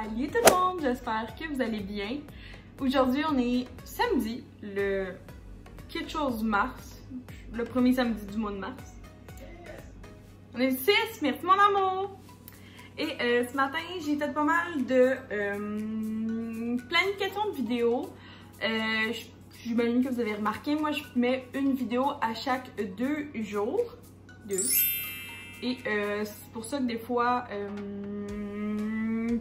Salut tout le monde, j'espère que vous allez bien. Aujourd'hui, on est samedi, le quelque chose mars, le premier samedi du mois de mars. On est le 6, merci mon amour! Et ce matin, j'ai fait pas mal de planification de vidéos. J'imagine que vous avez remarqué, moi je mets une vidéo à chaque 2 jours. Et c'est pour ça que des fois,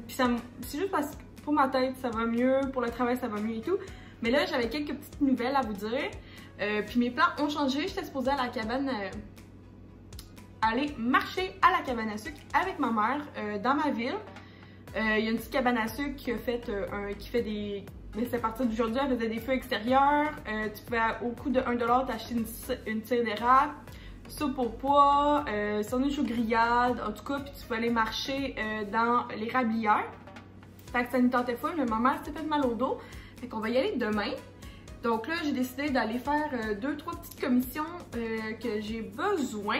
c'est juste parce que pour ma tête ça va mieux, pour le travail ça va mieux et tout. Mais là j'avais quelques petites nouvelles à vous dire. Puis mes plans ont changé, j'étais supposée à la cabane, aller marcher à la cabane à sucre avec ma mère dans ma ville. Il y a une petite cabane à sucre qui a fait, qui fait des... Mais c'est à partir d'aujourd'hui, elle faisait des feux extérieurs. Tu pouvais au coût de 1 $ t'acheter une tire d'érable, soupe au pois, sandwich aux grillades, en tout cas, puis tu pouvais aller marcher dans l'érablière. Fait que ça nous tentait full, mais ma mère s'est fait mal au dos. Fait qu'on va y aller demain. Donc là, j'ai décidé d'aller faire 2-3 petites commissions que j'ai besoin.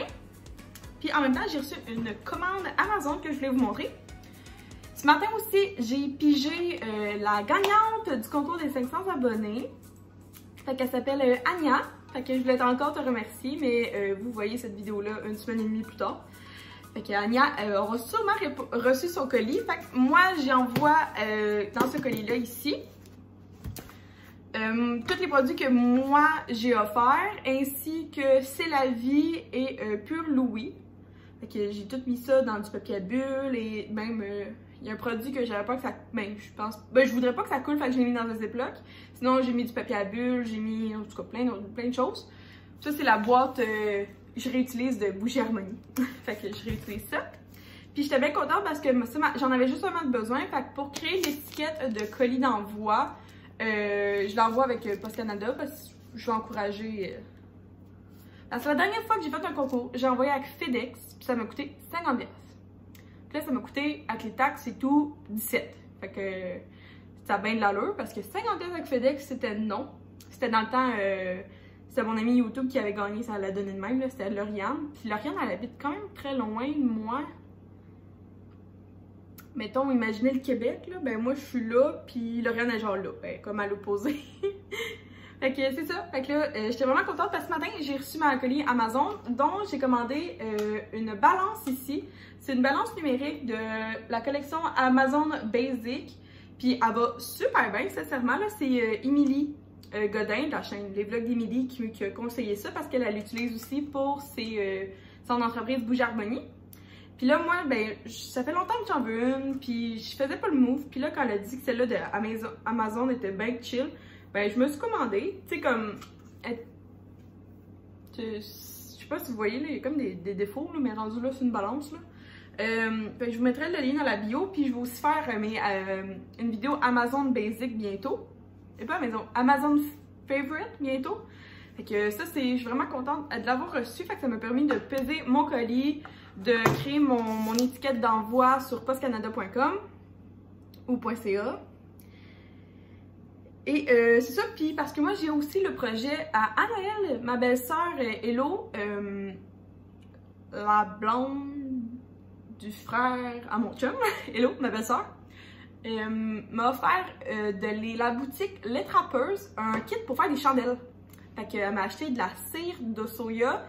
Puis en même temps, j'ai reçu une commande Amazon que je voulais vous montrer. Ce matin aussi, j'ai pigé la gagnante du concours des 500 abonnés. Fait qu'elle s'appelle Anya. Fait que je voulais encore te remercier, mais vous voyez cette vidéo-là une semaine et demie plus tard. Fait qu'Anya aura sûrement reçu son colis. Fait que moi, j'envoie dans ce colis-là ici tous les produits que moi j'ai offerts, ainsi que C'est la vie et Pur Louis. Fait que j'ai tout mis ça dans du papier à bulles et même il y a un produit que j'avais pas que ça... je voudrais pas que ça coule, fait que je l'ai mis dans un Ziploc. Sinon, j'ai mis du papier à bulles, j'ai mis en tout cas plein de choses. Ça, c'est la boîte je réutilise de Bougie Harmonie. Fait que je réutilise ça. Puis j'étais bien contente parce que j'en avais justement besoin. Fait que pour créer l'étiquette de colis d'envoi, je l'envoie avec Post Canada parce que je veux encourager... Parce que la dernière fois que j'ai fait un concours, j'ai envoyé avec FedEx, puis ça m'a coûté 50$. Puis là, ça m'a coûté, avec les taxes et tout, 17. Fait que ça a bien de l'allure, parce que 50$ avec FedEx, c'était non. C'était dans le temps, c'était mon ami YouTube qui avait gagné, ça l'a donné de même, c'était Lauriane. Puis Lauriane, elle habite quand même très loin de moi. Mettons, imaginez le Québec, là, ben moi je suis là, puis Lauriane est genre là, ben, comme à l'opposé. Fait que c'est ça, fait que là, j'étais vraiment contente parce que ce matin, j'ai reçu ma colis Amazon dont j'ai commandé une balance ici. C'est une balance numérique de la collection Amazon Basic. Puis elle va super bien, sincèrement. Là, c'est Émilie Godin de la chaîne Les Vlogs d'Émilie qui a conseillé ça parce qu'elle l'utilise aussi pour son entreprise Bougie Harmonie. Puis là, moi, ben, ça fait longtemps que j'en veux une, puis je faisais pas le move. Puis là, quand elle a dit que celle-là de Amazon était bien chill, ben, je me suis commandée, tu sais, comme, je sais pas si vous voyez, là, il y a comme des défauts, là, mais rendu là, c'est une balance, là. Ben, je vous mettrai le lien dans la bio, puis je vais aussi faire une vidéo Amazon Basic bientôt. Et pas Amazon Favorite bientôt. Fait que ça, je suis vraiment contente de l'avoir reçu, fait que ça m'a permis de peser mon colis, de créer mon étiquette d'envoi sur postcanada.com ou .ca. Et c'est ça, puis parce que moi j'ai aussi le projet à Anaëlle, ma belle-sœur Hello, la blonde du frère à mon chum, Hello, ma belle-sœur, m'a offert de la boutique Les Trappeuses un kit pour faire des chandelles. Fait qu'elle m'a acheté de la cire de soya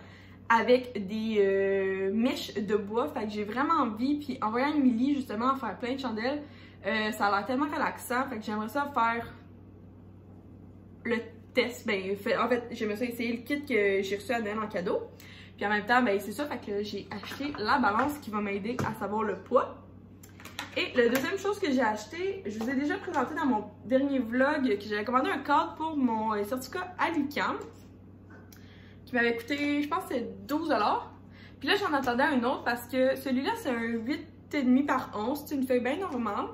avec des mèches de bois. Fait que j'ai vraiment envie, puis en voyant Émilie justement faire plein de chandelles, ça a l'air tellement relaxant. Fait que j'aimerais ça faire le test. Ben, en fait, j'aimerais ça essayer le kit que j'ai reçu à Noël en cadeau. Puis en même temps, ben c'est ça, fait que j'ai acheté la balance qui va m'aider à savoir le poids. Et la deuxième chose que j'ai acheté, je vous ai déjà présenté dans mon dernier vlog que j'avais commandé un cadre pour mon certificat à l'UQAM qui m'avait coûté, je pense, c'est 12$. Puis là, j'en attendais un autre parce que celui-là, c'est un 8,5 par 11, c'est une feuille bien normale.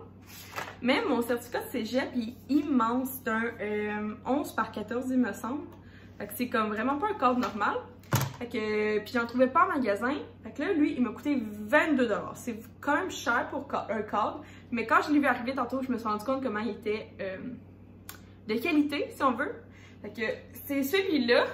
Mais mon certificat de cégep il est immense, c'est un 11 par 14, il me semble. Fait que c'est comme vraiment pas un cadre normal. Fait que, puis j'en trouvais pas en magasin. Fait que là, lui, il m'a coûté 22$. C'est quand même cher pour un cadre. Mais quand je l'ai vu arriver tantôt, je me suis rendu compte comment il était de qualité, si on veut. Fait que c'est celui-là.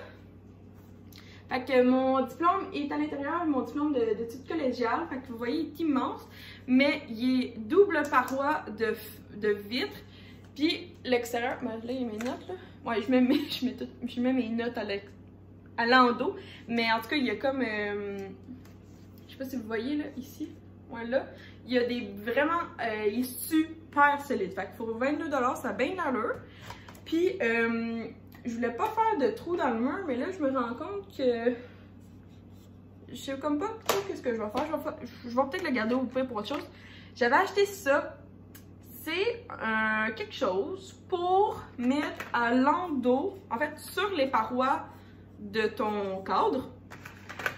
Fait que mon diplôme est à l'intérieur, mon diplôme de titre collégial. Fait que vous voyez, il est immense, mais il est double paroi de vitre. Puis l'extérieur, ben là il y a mes notes là. Ouais, je mets mes notes à l'endos. Mais en tout cas, il y a comme, je sais pas si vous voyez là, ici. Ouais, là, il y a des vraiment, il est super solide. Fait que pour 22 $, ça a bien l'allure. Puis, je voulais pas faire de trou dans le mur, mais là, je me rends compte que je sais comme pas trop qu'est-ce que je vais faire. Je vais peut-être le garder au pire pour autre chose. J'avais acheté ça. C'est quelque chose pour mettre à l'endos, en fait, sur les parois de ton cadre.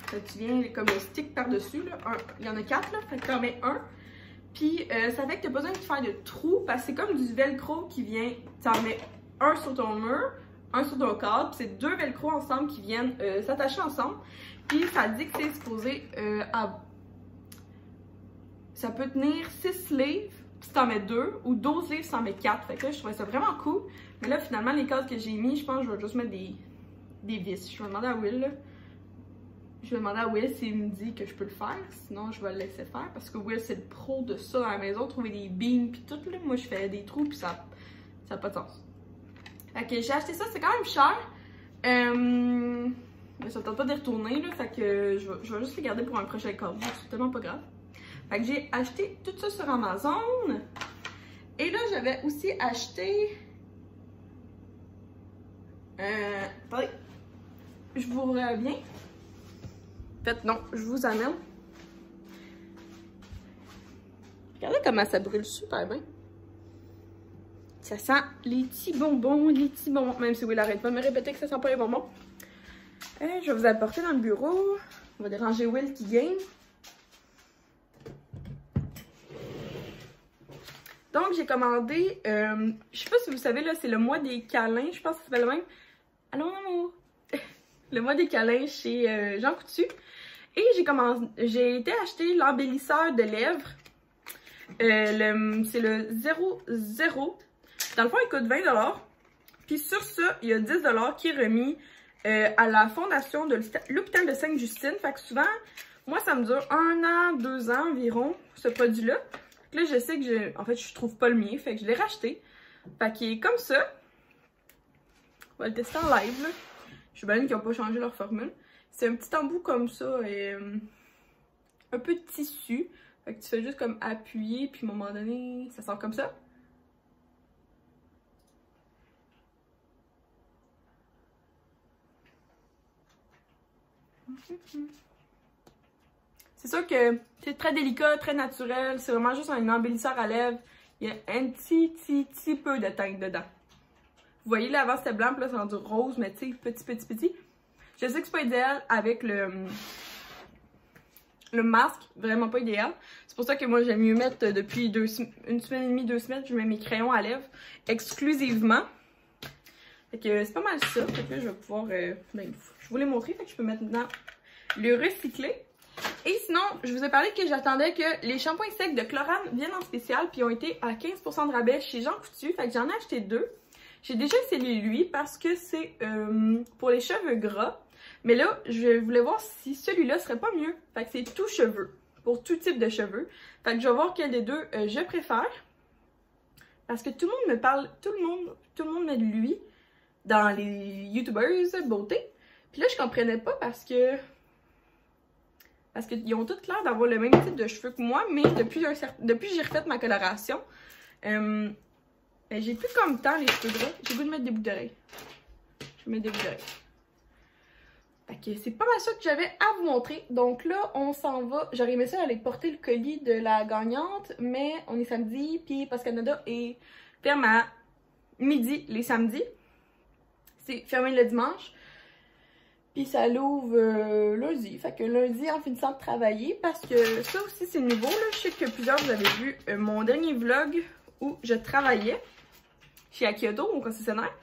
Fait que tu viens comme le stick par-dessus, là. Il y en a 4, là. Fait que tu en mets un. Puis, ça fait que tu n'as pas besoin de faire de trous, parce que c'est comme du velcro qui vient. Tu en mets un sur ton mur, un sur ton cadre. Puis, c'est 2 velcro ensemble qui viennent s'attacher ensemble. Puis, ça dit que c'est supposé ça peut tenir 6 livres. Si t'en mets 2 ou 12 livres si t'en mets 4. Fait que là, je trouvais ça vraiment cool. Mais là, finalement, les cadres que j'ai mis, je pense que je vais juste mettre des vis. Je vais demander à Will, là. Je vais demander à Will s'il me dit que je peux le faire. Sinon, je vais le laisser faire. Parce que Will, c'est le pro de ça à la maison. Trouver des beams pis tout, là. Moi, je fais des trous pis ça n'a pas de sens. Fait que j'ai acheté ça. C'est quand même cher. Mais ça ne tente pas d'y retourner, là. Fait que je vais juste les garder pour un prochain cadre. C'est tellement pas grave. Fait que j'ai acheté tout ça sur Amazon. Et là, j'avais aussi acheté... attendez. Je vous reviens. En fait, non, je vous amène. Regardez comment ça brûle super bien. Ça sent les petits bonbons, Même si Will arrête pas de me répéter que ça sent pas les bonbons. Je vais vous apporter dans le bureau. On va déranger Will qui game. Donc, j'ai commandé, je sais pas si vous savez, là, c'est le mois des câlins, je pense que ça s'appelle le même. Allô, mon amour! Le mois des câlins chez Jean Coutu. Et j'ai été acheter l'embellisseur de lèvres. C'est le 00. Dans le fond, il coûte 20 $. Puis sur ça, il y a 10 $ qui est remis à la fondation de l'hôpital de Sainte-Justine. Fait que souvent, moi, ça me dure 1 an, 2 ans environ, ce produit-là. Là, je sais que en fait, je trouve pas le mien, fait que je l'ai racheté. Fait qu'il est comme ça. On va le tester en live, là. Je suis bien qu'ils n'ont pas changé leur formule. C'est un petit embout comme ça et un peu de tissu. Fait que tu fais juste comme appuyer, puis à un moment donné, ça sort comme ça. C'est sûr que c'est très délicat, très naturel. C'est vraiment juste un embellisseur à lèvres. Il y a un petit peu de teinte dedans. Vous voyez, là, avant c'était blanc, puis là c'est rendu rose, mais tu sais, petit. Je sais que c'est pas idéal avec le masque, vraiment pas idéal. C'est pour ça que moi j'aime mieux mettre depuis une semaine et demie, 2 semaines, je mets mes crayons à lèvres exclusivement. Fait que c'est pas mal ça. Fait que là, je vais pouvoir, je vous l'ai montré, fait que je peux maintenant le recycler. Et sinon, je vous ai parlé que j'attendais que les shampoings secs de Chlorane viennent en spécial, puis ils ont été à 15 % de rabais chez Jean Coutu. Fait que j'en ai acheté 2. J'ai déjà essayé lui parce que c'est pour les cheveux gras. Mais là, je voulais voir si celui-là serait pas mieux. Fait que c'est tout cheveux, pour tout type de cheveux. Fait que je vais voir quel des deux je préfère. Parce que tout le monde me parle, tout le monde met de lui dans les youtubers beauté. Puis là, je comprenais pas parce qu'ils ont tous l'air d'avoir le même type de cheveux que moi, mais depuis que j'ai refait ma coloration, j'ai plus comme temps les cheveux gras. J'ai goût de mettre des boucles d'oreilles. Je vais mettre des boucles d'oreilles. Fait que c'est pas mal ça que j'avais à vous montrer. Donc là, on s'en va. J'aurais aimé ça aller porter le colis de la gagnante, mais on est samedi, puis Post Canada est ferme à midi les samedis. C'est fermé le dimanche. Puis ça l'ouvre lundi. Fait que lundi, en finissant de travailler, parce que ça aussi c'est nouveau. Là. Je sais que plusieurs vous avez vu mon dernier vlog où je travaillais chez Akioto, au concessionnaire.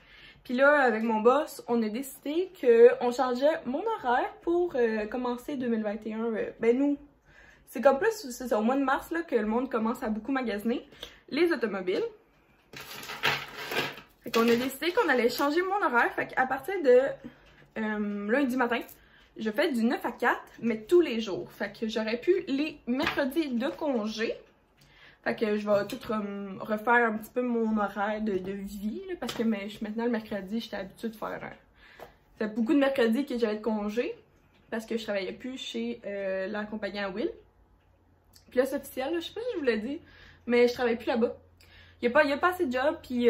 Puis là, avec mon boss, on a décidé qu'on changeait mon horaire pour commencer 2021. Ben nous, c'est comme plus, c'est au mois de mars là, que le monde commence à beaucoup magasiner les automobiles. Fait qu'on a décidé qu'on allait changer mon horaire. Fait qu'à partir de lundi matin, je fais du 9 à 4, mais tous les jours. Fait que j'aurais pu les mercredis de congé. Fait que je vais tout refaire un petit peu mon horaire de vie, là, parce que maintenant le mercredi, j'étais habituée de faire... Ça fait beaucoup de mercredis que j'avais de congé, parce que je travaillais plus chez la compagnie à Will. Puis là, c'est officiel, là, je sais pas si je vous l'ai dit, mais je travaille plus là-bas. Il y a pas assez de job, puis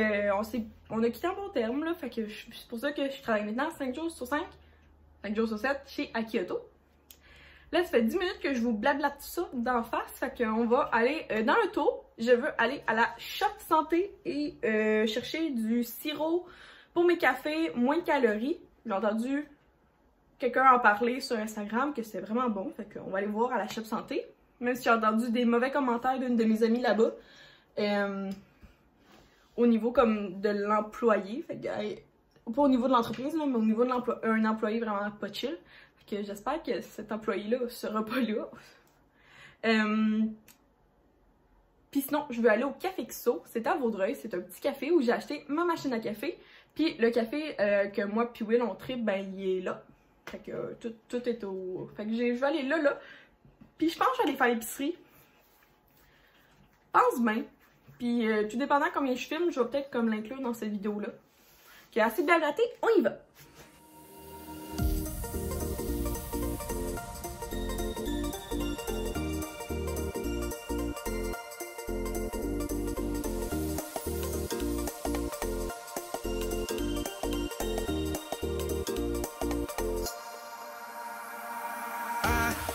on a quitté en bon terme, là, fait que c'est pour ça que je travaille maintenant 5 jours sur 5 jours sur 7 chez Akioto. Là, ça fait 10 minutes que je vous blablate tout ça d'en face, fait qu'on va aller dans le tour. Je veux aller à la Shop Santé et chercher du sirop pour mes cafés, moins de calories. J'ai entendu quelqu'un en parler sur Instagram que c'est vraiment bon, fait qu'on va aller voir à la Shop Santé. Même si j'ai entendu des mauvais commentaires d'une de mes amies là-bas. Au niveau comme de l'employé, fait que, pas au niveau de l'entreprise, mais au niveau d'un employé vraiment pas chill. Fait que j'espère que cet employé-là sera pas là. Puis sinon, je veux aller au Café Xo, c'est à Vaudreuil, c'est un petit café où j'ai acheté ma machine à café. Puis le café que moi puis Will on tripe, ben il est là. Fait que tout est au... Fait que je vais aller là. Puis je pense que je vais aller faire l'épicerie. Pense bien. Puis tout dépendant combien je filme, je vais peut-être comme l'inclure dans cette vidéo-là. Qui est assez bien datée, on y va!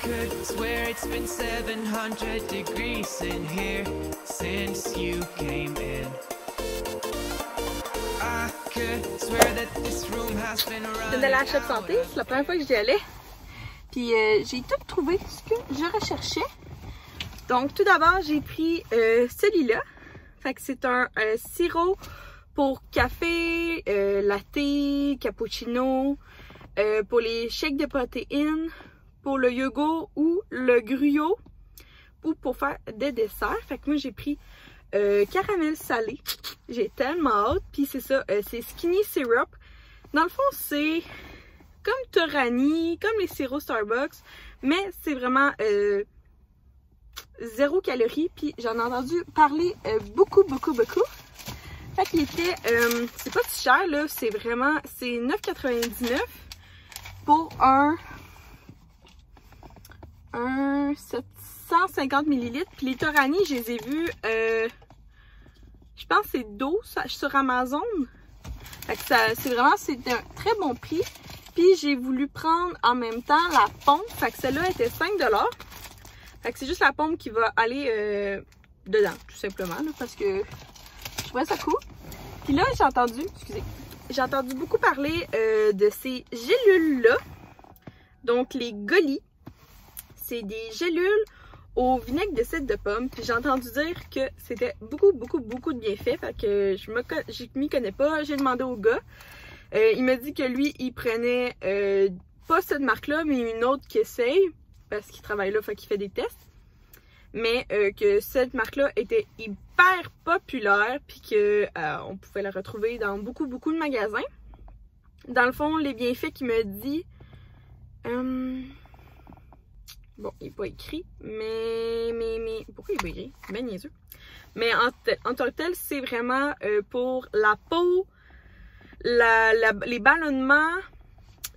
Could swear it's been 700 degrees in here since you came in. I could swear that this room has been running. C'est de la Shop Santé, c'est la première fois que j'y allais. Puis j'ai tout trouvé ce que je recherchais. Donc tout d'abord, j'ai pris celui-là. Fait que c'est un sirop pour café, latte, cappuccino, pour les shakes de protéines, pour le yogourt ou le gruau ou pour faire des desserts. Fait que moi j'ai pris caramel salé. J'ai tellement hâte. Puis c'est ça, c'est Skinny Syrup. Dans le fond, c'est comme Torani, comme les sirops Starbucks, mais c'est vraiment 0 calories. Puis j'en ai entendu parler beaucoup. Fait qu'il était, c'est pas si cher là, c'est vraiment, c'est 9,99 pour un 750 ml. Puis les Torani, je les ai vus, je pense que c'est 12 sur Amazon. Fait que c'est vraiment, c'est un très bon prix. Puis j'ai voulu prendre en même temps la pompe. Fait que celle-là était 5 $. Fait que c'est juste la pompe qui va aller dedans, tout simplement, là, parce que je trouvais ça cool. Puis là, j'ai entendu beaucoup parler de ces gélules-là. Donc les Goli. C'est des gélules au vinaigre de cidre de pomme. Puis j'ai entendu dire que c'était beaucoup de bienfaits. Fait que je m'y connais pas. J'ai demandé au gars. Il m'a dit que lui, il prenait pas cette marque-là, mais une autre qui essaye. Parce qu'il travaille là, fait qu'il fait des tests. Mais que cette marque-là était hyper populaire. Puis que on pouvait la retrouver dans beaucoup de magasins. Dans le fond, les bienfaits qu'il me dit... Bon, il n'est pas écrit, mais... Pourquoi il n'est pas écrit? C'est bien niaiseux. Mais en tant que tel, c'est vraiment pour la peau, les ballonnements.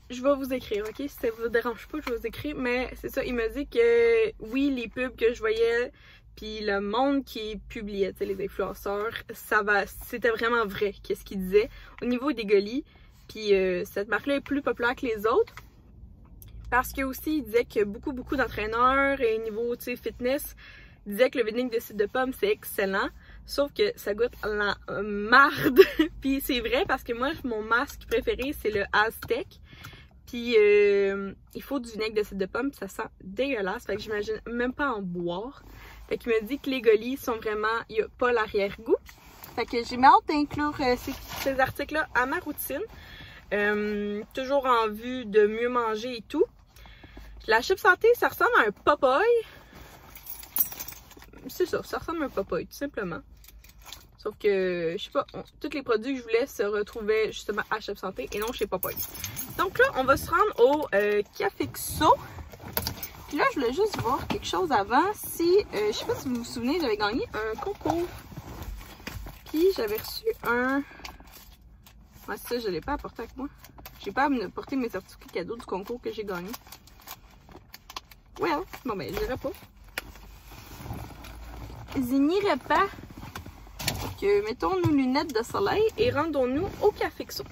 Je vais vous écrire, ok? Si ça vous dérange pas, je vais vous écrire. Mais c'est ça, il m'a dit que oui, les pubs que je voyais, puis le monde qui publiait, tu sais, les influenceurs, c'était vraiment vrai, qu'est-ce qu'ils disaient. Au niveau des Goli, puis cette marque-là est plus populaire que les autres. Parce que aussi, il disait que beaucoup d'entraîneurs et niveau fitness disaient que le vinaigre de cidre de pomme c'est excellent. Sauf que ça goûte la marde. Puis c'est vrai parce que moi, mon masque préféré c'est le Aztec. Puis il faut du vinaigre de cidre de pomme, puis ça sent dégueulasse. Fait que j'imagine même pas en boire. Fait qu'il me dit que les Goli sont vraiment, il n'y a pas l'arrière-goût. Fait que j'ai hâte d'inclure ces articles-là à ma routine. Toujours en vue de mieux manger et tout. La Shop Santé, ça ressemble à un Popeye. C'est ça ressemble à un Popeye, tout simplement. Sauf que, je sais pas, tous les produits que je voulais se retrouvaient justement à Chef Santé et non chez Popeye. Donc là, on va se rendre au Cafexo. Puis là, je voulais juste voir quelque chose avant. Si, je sais pas si vous vous souvenez, j'avais gagné un concours. Puis j'avais reçu un... Ouais, ça, je l'ai pas apporté avec moi. J'ai pas à me porter mes certificats cadeaux du concours que j'ai gagné. Well, bon ben, je dirais pas. Je n'irai pas. Que mettons nos lunettes de soleil et rendons-nous au Cafexo.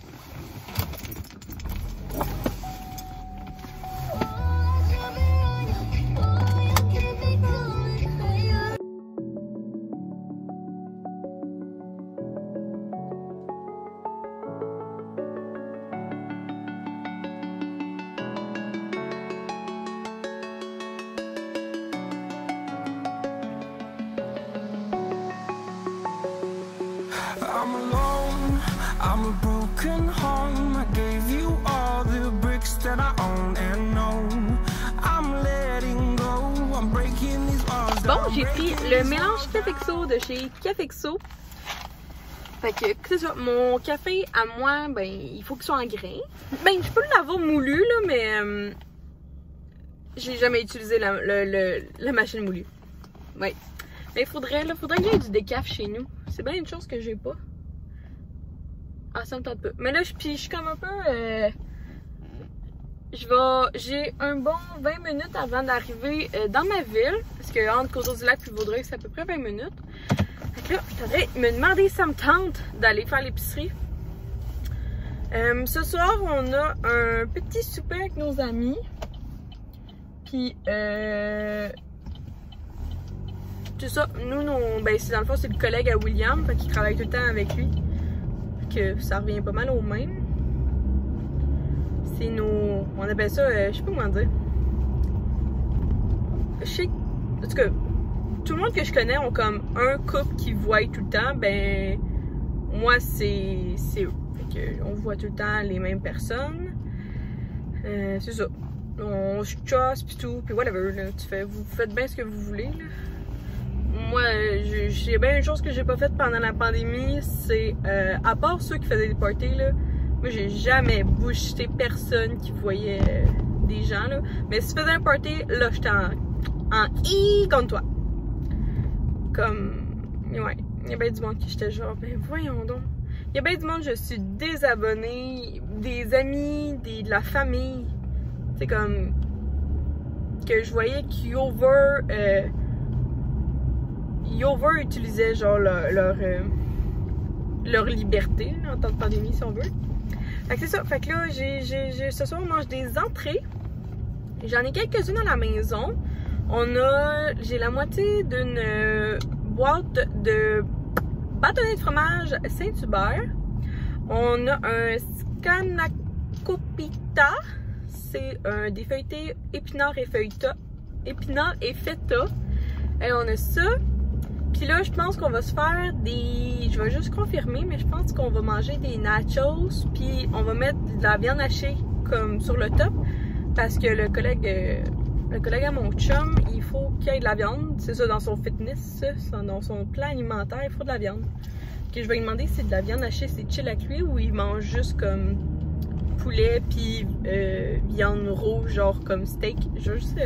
I'm alone, I'm a broken home. I gave you all the bricks that I own and know. I'm letting go, I'm breaking these walls. Bon, j'ai pris le mélange Cafexo de chez Cafexo. Fait que, c'est ça, mon café à moi, ben, il faut qu'il soit en grain. Ben, je peux l'avoir moulu, là, mais j'ai jamais utilisé la machine moulue. Ouais. Mais faudrait qu'il y ait du décaf chez nous. C'est bien une chose que j'ai pas. Ah, ça me tente pas. Mais là, je suis comme un peu... J'ai un bon 20 minutes avant d'arriver dans ma ville. Parce que entre Côte-du-Lac et Vaudreuil, c'est à peu près 20 minutes. Fait que là, je devrais me demander si ça me tente d'aller faire l'épicerie. Ce soir, on a un petit souper avec nos amis. Puis, c'est ça, nous, ben, c'est dans le fond, c'est le collègue à William, fait qu'il travaille tout le temps avec lui. Fait que ça revient pas mal au même. C'est nos... On appelle ça, je sais pas comment dire. Je sais... En tout cas, tout le monde que je connais ont comme un couple qui voit tout le temps, ben... Moi, c'est eux. Fait que on voit tout le temps les mêmes personnes. C'est ça. On se chasse pis tout, pis whatever, là. Vous faites bien ce que vous voulez, là. Moi, j'ai bien une chose que j'ai pas faite pendant la pandémie, c'est, à part ceux qui faisaient des parties, là, moi j'ai jamais bullshité personne qui voyait des gens, là. Mais si tu faisais un party, là, j'étais en I contre toi. Comme, ouais, il y a bien du monde qui j'étais genre, ben voyons donc. Il y a bien du monde, je suis désabonnée, des amis, de la famille. C'est comme, que je voyais qu'ils utilisaient genre leur liberté là, en temps de pandémie si on veut. Fait que c'est ça, fait que là ce soir on mange des entrées. J'en ai quelques-unes à la maison. J'ai la moitié d'une boîte de bâtonnets de fromage Saint-Hubert. On a un scanakopita, c'est des feuilletés épinards et feta. Et on a ça. Puis là, je pense qu'on va se faire des... Je vais juste confirmer, mais je pense qu'on va manger des nachos. Puis on va mettre de la viande hachée comme sur le top. Parce que le collègue à mon chum, il faut qu'il y ait de la viande. C'est ça, dans son fitness, ça, dans son plan alimentaire, il faut de la viande. Que je vais lui demander si c'est de la viande hachée, c'est chill à cuire ou il mange juste comme poulet puis viande rouge, genre comme steak. Je vais juste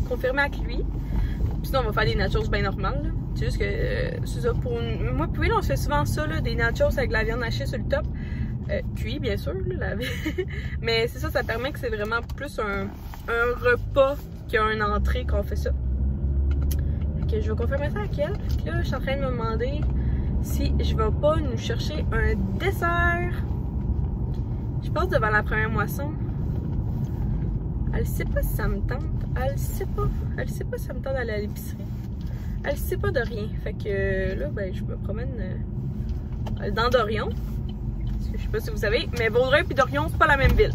confirmer avec lui. Puis sinon, on va faire des nachos bien normales. C'est juste que, c'est ça, pour moi, puis là, on fait souvent ça, là, des nachos avec de la viande hachée sur le top. Cuit, bien sûr, là, mais c'est ça, ça permet que c'est vraiment plus un repas qu'une entrée qu'on fait ça. Fait que je vais confirmer ça avec elle. Puis là, je suis en train de me demander si je vais pas nous chercher un dessert. Je passe devant la première moisson. Elle sait pas si ça me tente. Elle sait pas si ça me tente d'aller à l'épicerie. Elle sait pas de rien. Fait que là, ben, je me promène dans Dorion. Parce que je sais pas si vous savez, mais Vaudreuil et Dorion, c'est pas la même ville.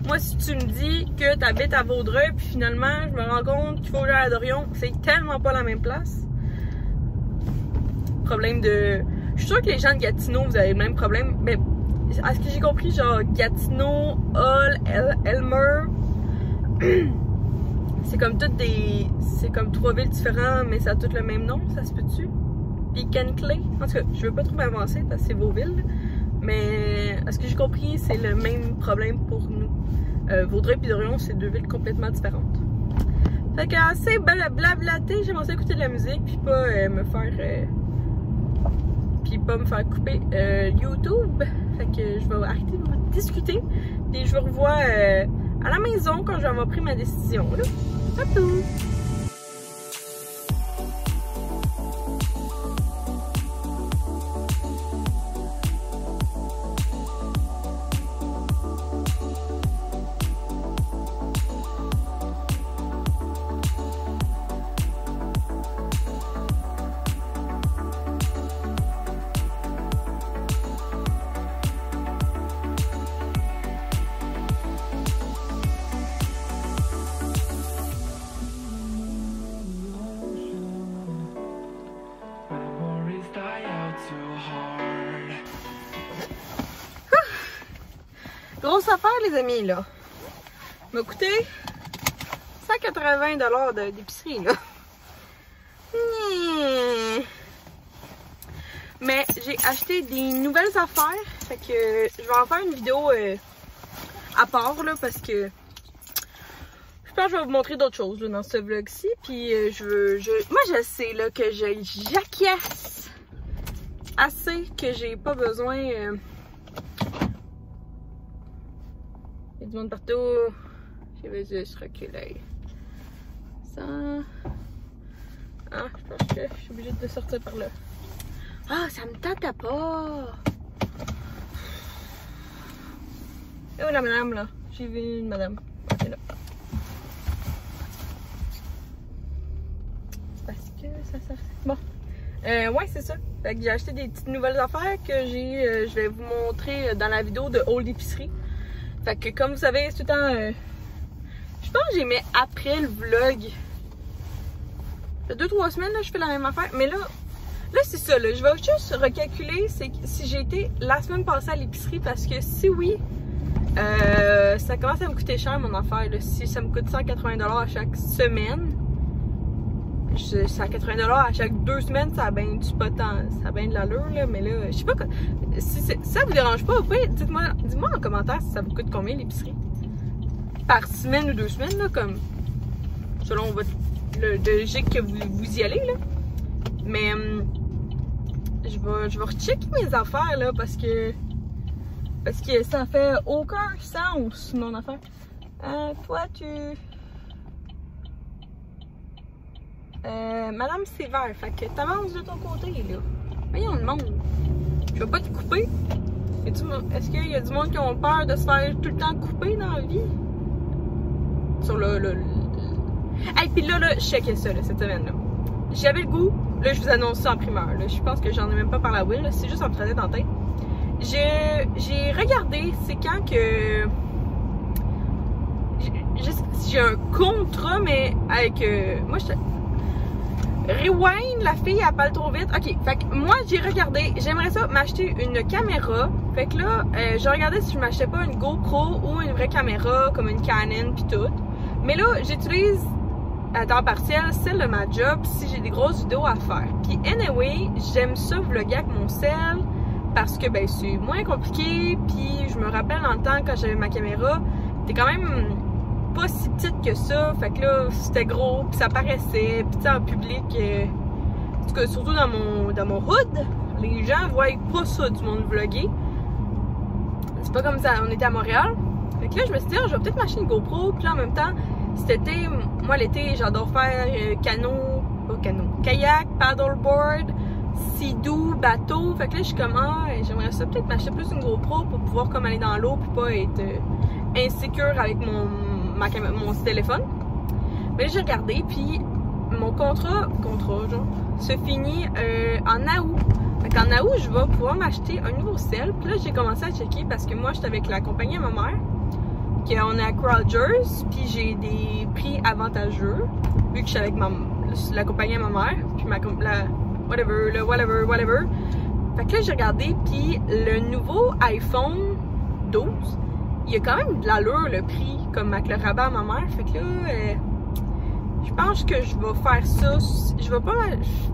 Moi, si tu me dis que tu habites à Vaudreuil, puis finalement, je me rends compte qu'il faut aller à Dorion, c'est tellement pas la même place. Problème de... Je suis sûre que les gens de Gatineau, vous avez le même problème. Mais à ce que j'ai compris, genre Gatineau, Hull, Elmer... c'est comme toutes des... C'est comme 3 villes différentes, mais ça a toutes le même nom, ça se peut-tu? puis Kenclay. En tout cas, je veux pas trop m'avancer parce que c'est Vauville. Mais à ce que j'ai compris, c'est le même problème pour nous. Vaudreuil et Dorion, c'est deux villes complètement différentes. Fait que assez blablaté, j'aimerais ça écouter de la musique puis pas me faire couper YouTube. Fait que je vais arrêter de vous discuter. Puis je vous revois à la maison quand je vais avoir pris ma décision. Là. À tout! Grosse affaire les amis là. M'a coûté 180 $ d'épicerie là. Mais j'ai acheté des nouvelles affaires. Fait que je vais en faire une vidéo à part là parce que je pense que je vais vous montrer d'autres choses là, dans ce vlog-ci. Puis moi je sais là que je jacasse assez que j'ai pas besoin. Il y a du monde partout. Je vais juste reculer. Ça. Ah, je pense que je suis obligée de sortir par là. Ah, ça me tente pas. Et où la madame là? J'ai vu une madame. Ok, là. C'est parce que ça sert. Bon. Ouais, c'est ça. Fait que j'ai acheté des petites nouvelles affaires que je vais vous montrer dans la vidéo de Haul d'épicerie. Fait que comme vous savez, c'est tout le temps... je pense que j'ai mis après le vlog. Il y a 2-3 semaines, là, je fais la même affaire. Mais là c'est ça. Là, je vais juste recalculer si j'ai été la semaine passée à l'épicerie. Parce que si oui, ça commence à me coûter cher mon affaire. Là. Si ça me coûte 180 $ à chaque semaine, 180 $ à chaque 2 semaines, ça a bien du potent, ça a bien de l'allure, là, mais là, je sais pas, si ça vous dérange pas, dites-moi en commentaire si ça vous coûte combien l'épicerie. Par semaine ou 2 semaines, là, comme, selon le logique que vous y allez, là. Mais, je vais rechecker mes affaires, là, parce que ça fait aucun sens, mon affaire. Toi, tu... Madame, c'est vert, fait que t'avances de ton côté, là. Voyons le monde. Je vais pas te couper. Est-ce qu'il y a du monde qui ont peur de se faire tout le temps couper dans la vie? Sur le... Hey, pis là, je checkais ça, là, cette semaine-là. J'avais le goût, là, je vous annonce ça en primeur, là. Je pense que j'en ai même pas parlé à Will, là. C'est juste en me traînant dans la tête. J'ai regardé, c'est quand que... J'ai un contrat, mais avec... moi, je... Rewind, la fille, elle parle trop vite. Ok, fait que moi, j'ai regardé, j'aimerais ça m'acheter une caméra. Fait que là, je regardais si je m'achetais pas une GoPro ou une vraie caméra, comme une Canon pis tout. Mais là, j'utilise à temps partiel celle de ma job si j'ai des grosses vidéos à faire. Puis anyway, j'aime ça vlogger avec mon cell parce que ben c'est moins compliqué. Puis je me rappelle dans le temps quand j'avais ma caméra, t'es quand même pas si petite que ça, fait que là c'était gros, puis ça paraissait, puis tu sais en public, en tout cas surtout dans mon hood, les gens voient pas ça du monde vlogger. C'est pas comme ça, on était à Montréal. Fait que là je me suis dit, je vais peut-être m'acheter une GoPro, puis là en même temps, cet été, moi l'été j'adore faire kayak, paddleboard, sea-doo, bateau, fait que là je suis comme, j'aimerais ça peut-être m'acheter plus une GoPro pour pouvoir comme aller dans l'eau, puis pas être insécure avec mon téléphone. Mais j'ai regardé, puis mon contrat genre, se finit en août. Fait qu'en août, je vais pouvoir m'acheter un nouveau cell. Puis là, j'ai commencé à checker parce que moi, j'étais avec la compagnie à ma mère. On est à Rogers, puis j'ai des prix avantageux, vu que je suis avec la compagnie à ma mère, puis whatever. Fait que là, j'ai regardé, puis le nouveau iPhone 12, il y a quand même de l'allure le prix, comme avec le rabat à ma mère. Fait que là, je pense que je vais faire ça. Je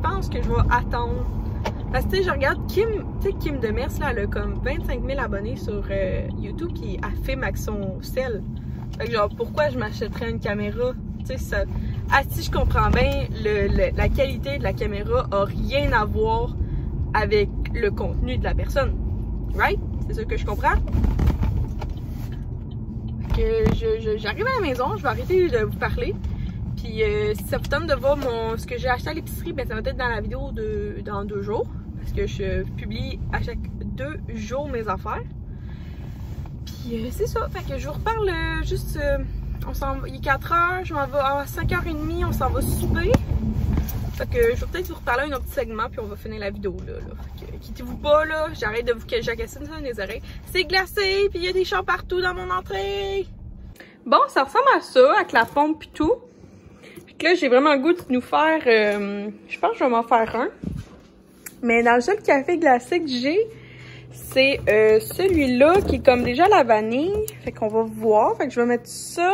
pense que je vais attendre Parce que tu sais, je regarde Kim, tu sais, Kim Demers, là, elle a comme 25 000 abonnés sur YouTube, puis elle filme avec son sel. Fait que genre, pourquoi je m'achèterais une caméra? Tu sais, ça... Ah, si je comprends bien, la qualité de la caméra a rien à voir avec le contenu de la personne. Right? C'est ça que je comprends? Fait que j'arrive à la maison, je vais arrêter de vous parler. Puis si ça vous tente de voir ce que j'ai acheté à l'épicerie, ben ça va être dans la vidéo dans 2 jours. Parce que je publie à chaque 2 jours mes affaires. Puis c'est ça, fait que je vous reparle juste... il est 4h, je m'en vais à 5h30, on s'en va souper. Fait que je vais peut-être vous reparler un autre petit segment, puis on va finir la vidéo là. Fait que quittez-vous pas là, j'arrête de vous jacasser dans les oreilles. C'est glacé, puis il y a des champs partout dans mon entrée. Bon, ça ressemble à ça, avec la pompe et tout. Fait que là, j'ai vraiment le goût de nous faire... je pense que je vais m'en faire un. Mais dans le seul café glacé que j'ai, c'est celui-là qui est comme déjà la vanille. Fait qu'on va voir. Fait que je vais mettre ça.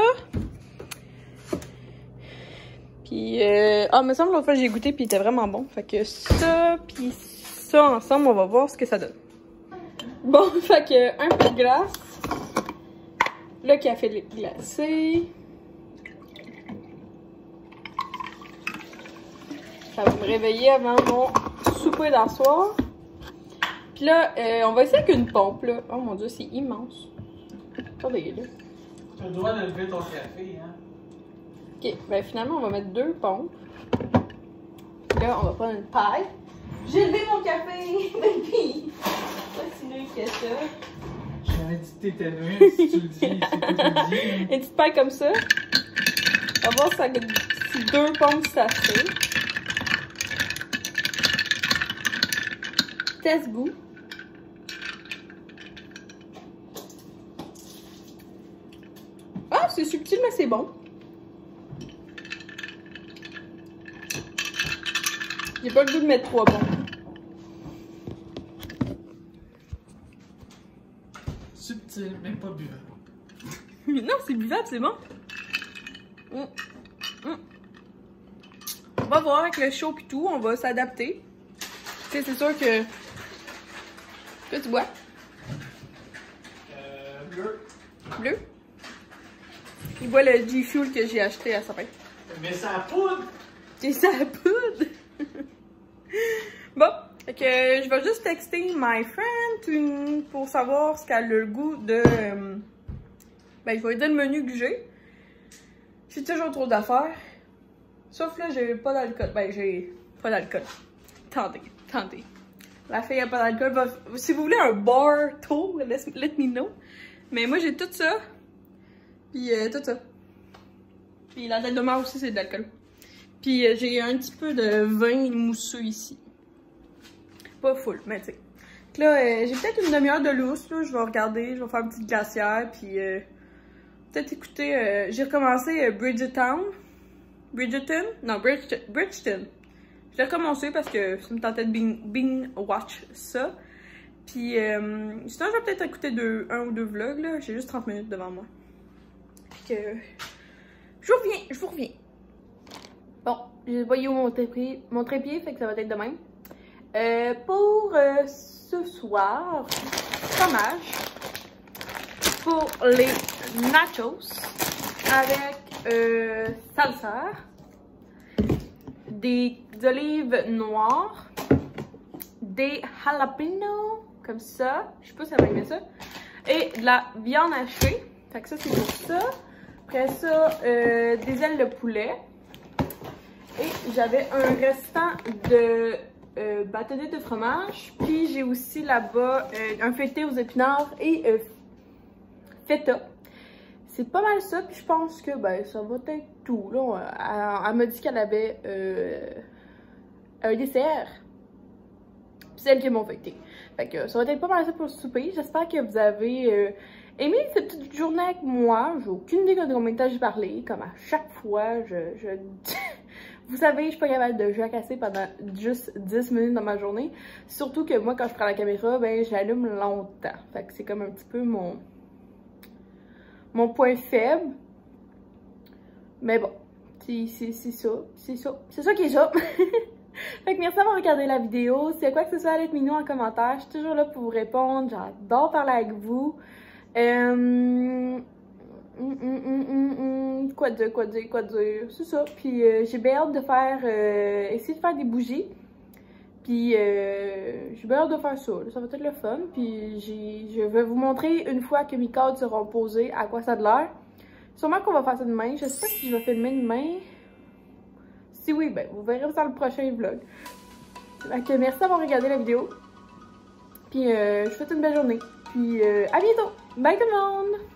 Puis, il me semble l'autre fois j'ai goûté puis il était vraiment bon. Fait que ça puis ça ensemble, on va voir ce que ça donne. Bon, fait que un peu de glace. Le café glacé. Ça va me réveiller avant mon souper d'asseoir. Puis là, on va essayer avec une pompe, là. Oh mon dieu, c'est immense. Attendez, là. Tu as le droit de lever ton café, hein? Ok, ben finalement, on va mettre 2 pompes. Puis là, on va prendre une paille. J'ai levé mon café, baby! Pas si nul que ça. J'avais dit que t'étais nul, si tu le dis, c'est toi qui le dis. Hein? Une petite paille comme ça. On va voir si 2 pompes ça fait. Test goût. Ah, c'est subtil, mais c'est bon. J'ai pas le goût de mettre 3 pompes. Subtil, mais pas buvable. Non, c'est buvable, c'est bon. On va voir avec le chaud et tout, on va s'adapter. Tu sais, c'est sûr que... Toi, tu bois? Bleu. Bleu? Il boit le G-Fuel que j'ai acheté à Sapin. Mais ça poudre! C'est ça la poudre! Bon, fait que je vais juste texter my friend pour savoir ce qu'elle a le goût de... ben, je vais lui dire le menu que j'ai. J'ai toujours trop d'affaires. Sauf là, j'ai pas d'alcool. Ben, j'ai pas d'alcool. Attendez. La fille a pas d'alcool. Si vous voulez un bar tour, let me know. Mais moi, j'ai tout ça. Puis tout ça. Puis la tête de mort aussi, c'est de l'alcool. Puis j'ai un petit peu de vin mousseux ici. Pas full, mais tu sais. Là, j'ai peut-être une demi-heure de lousse. Là, je vais regarder, je vais faire une petite glacière. Puis peut-être écouter. J'ai recommencé Bridgerton. Non, Bridgeton. Je l'ai recommencé parce que ça me tentait de binge watch ça. Puis sinon, je vais peut-être écouter 1 ou 2 vlogs. Là. J'ai juste 30 minutes devant moi. Fait que je vous reviens. Bon, j'ai pas eu mon trépied, fait que ça va être de même. Pour ce soir, fromage. Pour les nachos avec salsa, des olives noires, des jalapenos comme ça, je sais pas si ça va aimer ça, et de la viande hachée. Fait que ça, c'est pour ça. Après ça, des ailes de poulet. Et j'avais un restant de bâtonnet de fromage. Puis j'ai aussi là-bas un feuilleté aux épinards et feta. C'est pas mal ça. Puis je pense que ben, ça va être tout. Là. Elle m'a dit qu'elle avait un dessert. Puis c'est elle qui m'a feuilleté. Fait que ça va être pas mal ça pour le souper. J'espère que vous avez... aimé cette petite journée avec moi. J'ai aucune idée de combien de temps j'ai parlé. Comme à chaque fois, vous savez, je suis pas capable de jacasser pendant juste 10 minutes dans ma journée. Surtout que moi, quand je prends la caméra, ben j'allume longtemps. Fait que c'est comme un petit peu mon point faible. Mais bon, c'est ça. C'est ça qui est ça. Fait que merci d'avoir regardé la vidéo. Si y a quoi que ce soit, allez-moi nous en commentaire. Je suis toujours là pour vous répondre. J'adore parler avec vous. Quoi dire? C'est ça. Puis j'ai bien hâte de faire, essayer de faire des bougies. Puis j'ai bien hâte de faire ça. Ça va être le fun. Puis je vais vous montrer une fois que mes cadres seront posés à quoi ça a de l'air. Sûrement qu'on va faire ça demain. Je sais pas si je vais filmer demain. Si oui, ben vous verrez dans le prochain vlog. Donc merci d'avoir regardé la vidéo. Puis je vous souhaite une belle journée. Puis à bientôt. Bye tout le monde!